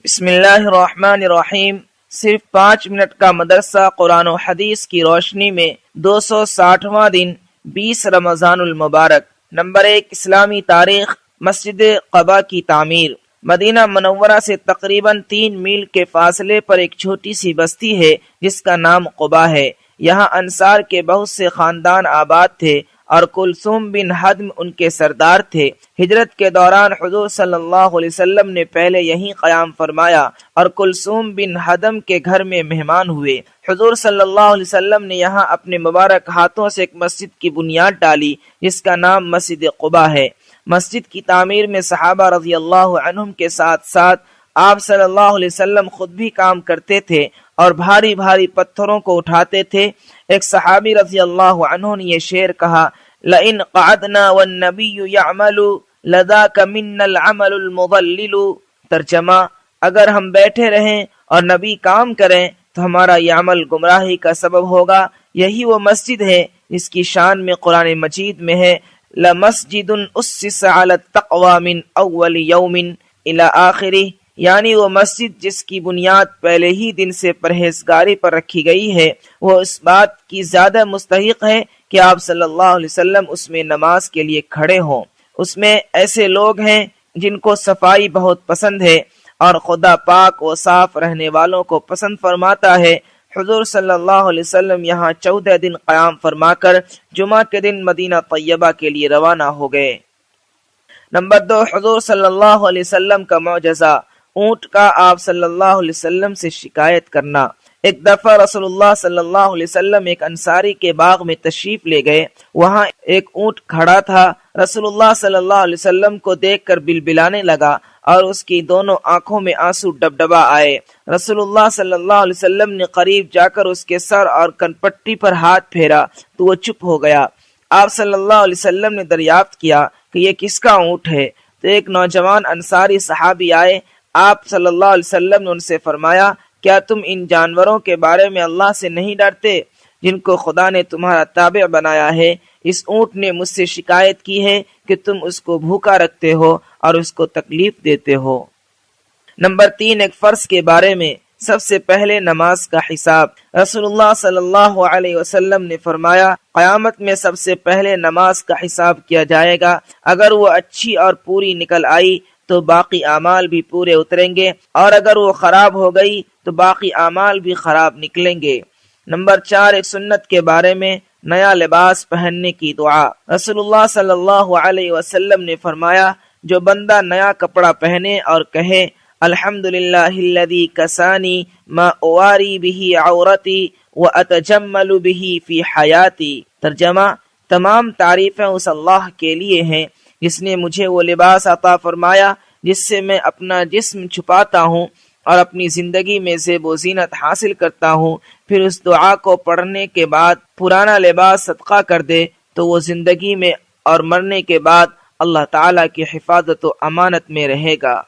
بسم اللہ الرحمن الرحیم۔ صرف 5 منٹ کا مدرسہ قرآن و حدیث کی روشنی میں 260واں دن 20 رمضان المبارک۔ نمبر 1، اسلامی تاریخ۔ مسجد قباء کی تعمیر۔ مدینہ منورہ سے تقریباً 3 میل کے فاصلے پر ایک چھوٹی سی بستی ہے جس کا نام قباء ہے۔ یہاں انصار کے بہت سے خاندان آباد تھے اور کلثوم بن حدم ان کے سردار تھے۔ ہجرت کے دوران حضور صلی اللہ علیہ وسلم نے پہلے یہیں قیام فرمایا اور کلثوم بن حدم کے گھر میں مہمان ہوئے۔ حضور صلی اللہ علیہ وسلم نے یہاں اپنے مبارک ہاتھوں سے ایک مسجد کی بنیاد ڈالی جس کا نام مسجد قباء ہے۔ مسجد کی تعمیر میں صحابہ رضی اللہ عنہم کے ساتھ ساتھ آپ صلی اللہ علیہ وسلم خود بھی کام کرتے تھے اور بھاری بھاری پتھروں کو اٹھاتے تھے۔ ایک صحابی رضی اللہ عنہ نے یہ شعر کہا، لئن قعدنا والنبی یعمل لذاک منا العمل المضلل۔ ترجمہ، اگر ہم بیٹھے رہیں اور نبی کام کریں تو ہمارا یہ عمل گمراہی کا سبب ہوگا۔ یہی وہ مسجد ہے جس کی شان میں قرآن مجید میں ہے، لمسجد اسس علی التقوی من اول یوم الی آخرہ، یعنی وہ مسجد جس کی بنیاد پہلے ہی دن سے پرہیزگاری پر رکھی گئی ہے، وہ اس بات کی زیادہ مستحق ہے کہ آپ صلی اللہ علیہ وسلم اس میں نماز کے لیے کھڑے ہوں۔ اس میں ایسے لوگ ہیں جن کو صفائی بہت پسند ہے اور خدا پاک و صاف رہنے والوں کو پسند فرماتا ہے۔ حضور صلی اللہ علیہ وسلم یہاں 14 دن قیام فرما کر جمعہ کے دن مدینہ طیبہ کے لیے روانہ ہو گئے۔ نمبر 2، حضور صلی اللہ علیہ وسلم کا معجزہ، اونٹ کا آپ صلی اللہ علیہ وسلم سے شکایت کرنا۔ ایک دفعہ رسول اللہ صلی اللہ علیہ وسلم ایک انصاری کے باغ میں تشریف لے گئے۔ وہاں ایک اونٹ کھڑا تھا۔ رسول اللہ صلی اللہ علیہ وسلم کو دیکھ کر بلبلانے لگا اور اس کی دونوں آنکھوں میں آنسو ڈبڈبا آئے۔ رسول اللہ صلی اللہ علیہ وسلم نے قریب جا کر اس کے سر اور کنپٹی پر ہاتھ پھیرا تو وہ چپ ہو گیا۔ آپ صلی اللہ علیہ وسلم نے دریافت کیا کہ یہ کس کا اونٹ ہے؟ تو ایک نوجوان انصاری صحابی آئے۔ آپ صلی اللہ علیہ وسلم نے ان سے فرمایا، کیا تم ان جانوروں کے بارے میں اللہ سے نہیں ڈرتے جن کو خدا نے تمہارا تابع بنایا ہے؟ اس اونٹ نے مجھ سے شکایت کی ہے کہ تم اس کو بھوکا رکھتے ہو اور اس کو تکلیف دیتے ہو۔ نمبر 3، ایک فرض کے بارے میں، سب سے پہلے نماز کا حساب۔ رسول اللہ صلی اللہ علیہ وسلم نے فرمایا، قیامت میں سب سے پہلے نماز کا حساب کیا جائے گا۔ اگر وہ اچھی اور پوری نکل آئی تو باقی اعمال بھی پورے اتریں گے، اور اگر وہ خراب ہو گئی تو باقی اعمال بھی خراب نکلیں گے۔ نمبر 4، ایک سنت کے بارے میں، نیا لباس پہننے کی دعا۔ رسول اللہ صلی اللہ علیہ وسلم نے فرمایا، جو بندہ نیا کپڑا پہنے اور کہے الحمدللہ الذی کسانی ما اواری بہ عورتی واتجمل بہ فی حیاتی۔ ترجمہ، تمام تعریفیں اس اللہ کے لیے ہیں جس نے مجھے وہ لباس عطا فرمایا جس سے میں اپنا جسم چھپاتا ہوں اور اپنی زندگی میں زیب و زینت حاصل کرتا ہوں۔ پھر اس دعا کو پڑھنے کے بعد پرانا لباس صدقہ کر دے تو وہ زندگی میں اور مرنے کے بعد اللہ تعالیٰ کی حفاظت و امانت میں رہے گا۔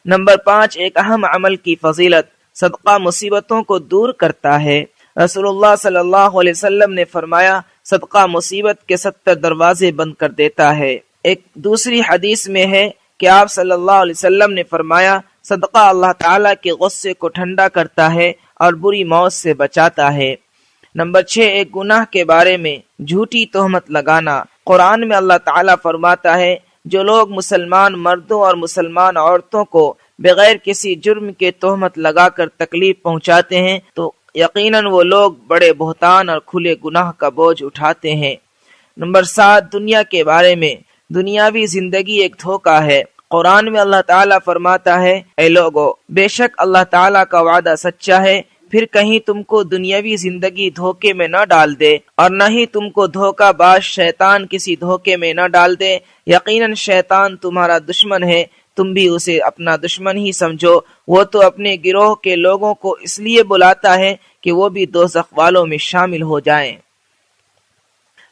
نمبر 5، ایک اہم عمل کی فضیلت، صدقہ مصیبتوں کو دور کرتا ہے۔ رسول اللہ صلی اللہ علیہ وسلم نے فرمایا، صدقہ مصیبت کے 70 دروازے بند کر دیتا ہے۔ ایک دوسری حدیث میں ہے کہ آپ صلی اللہ علیہ وسلم نے فرمایا، صدقہ اللہ تعالیٰ کے غصے کو ٹھنڈا کرتا ہے اور بری موت سے بچاتا ہے۔ نمبر 6، ایک گناہ کے بارے میں، جھوٹی تہمت لگانا۔ قرآن میں اللہ تعالیٰ فرماتا ہے، جو لوگ مسلمان مردوں اور مسلمان عورتوں کو بغیر کسی جرم کے تہمت لگا کر تکلیف پہنچاتے ہیں تو یقیناً وہ لوگ بڑے بہتان اور کھلے گناہ کا بوجھ اٹھاتے ہیں۔ نمبر 7، دنیا کے بارے میں، دنیاوی زندگی ایک دھوکہ ہے۔ قرآن میں اللہ تعالیٰ فرماتا ہے، اے لوگو، بے شک اللہ تعالیٰ کا وعدہ سچا ہے، پھر کہیں تم کو دنیاوی زندگی دھوکے میں نہ ڈال دے اور نہ ہی تم کو دھوکہ باز شیطان کسی دھوکے میں نہ ڈال دے۔ یقیناً شیطان تمہارا دشمن ہے، تم بھی اسے اپنا دشمن ہی سمجھو۔ وہ تو اپنے گروہ کے لوگوں کو اس لیے بلاتا ہے کہ وہ بھی دوزخ والوں میں شامل ہو جائیں۔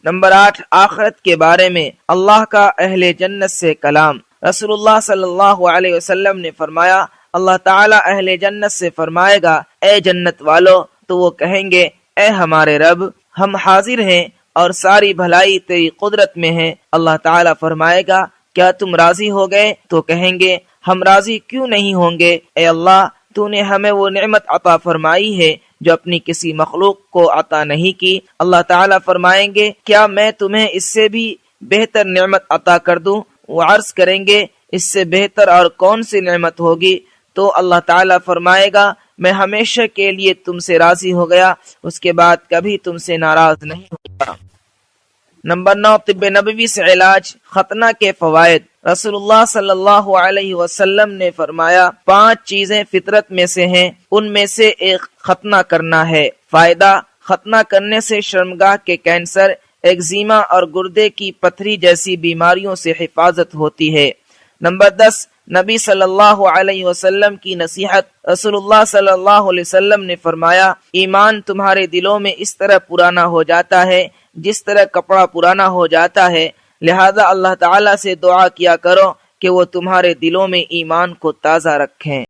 نمبر 8، آخرت کے بارے میں، اللہ کا اہل جنت سے کلام۔ رسول اللہ صلی اللہ علیہ وسلم نے فرمایا، اللہ تعالیٰ اہل جنت سے فرمائے گا، اے جنت والو، تو وہ کہیں گے، اے ہمارے رب، ہم حاضر ہیں اور ساری بھلائی تیری قدرت میں ہے۔ اللہ تعالیٰ فرمائے گا، کیا تم راضی ہو گئے؟ تو کہیں گے، ہم راضی کیوں نہیں ہوں گے؟ اے اللہ، تو نے ہمیں وہ نعمت عطا فرمائی ہے جو اپنی کسی مخلوق کو عطا نہیں کی۔ اللہ تعالیٰ فرمائیں گے کیا میں تمہیں اس سے بھی بہتر نعمت عطا کر دوں؟ وہ عرض کریں گے اس سے بہتر اور کون سی نعمت ہوگی؟ تو اللہ تعالیٰ فرمائے گا میں ہمیشہ کے لیے تم سے راضی ہو گیا، اس کے بعد کبھی تم سے ناراض نہیں ہوگا۔ نمبر 9، طب نبوی سے علاج، ختنہ کے فوائد۔ رسول اللہ صلی اللہ علیہ وسلم نے فرمایا 5 چیزیں فطرت میں سے ہیں، ان میں سے ایک ختنہ کرنا ہے۔ فائدہ، ختنہ کرنے سے شرمگاہ کے کینسر، ایگزیما اور گردے کی پتھری جیسی بیماریوں سے حفاظت ہوتی ہے۔ نمبر 10، نبی صلی اللہ علیہ وسلم کی نصیحت۔ رسول اللہ صلی اللہ علیہ وسلم نے فرمایا ایمان تمہارے دلوں میں اس طرح پرانا ہو جاتا ہے جس طرح کپڑا پرانا ہو جاتا ہے، لہذا اللہ تعالیٰ سے دعا کیا کرو کہ وہ تمہارے دلوں میں ایمان کو تازہ رکھیں۔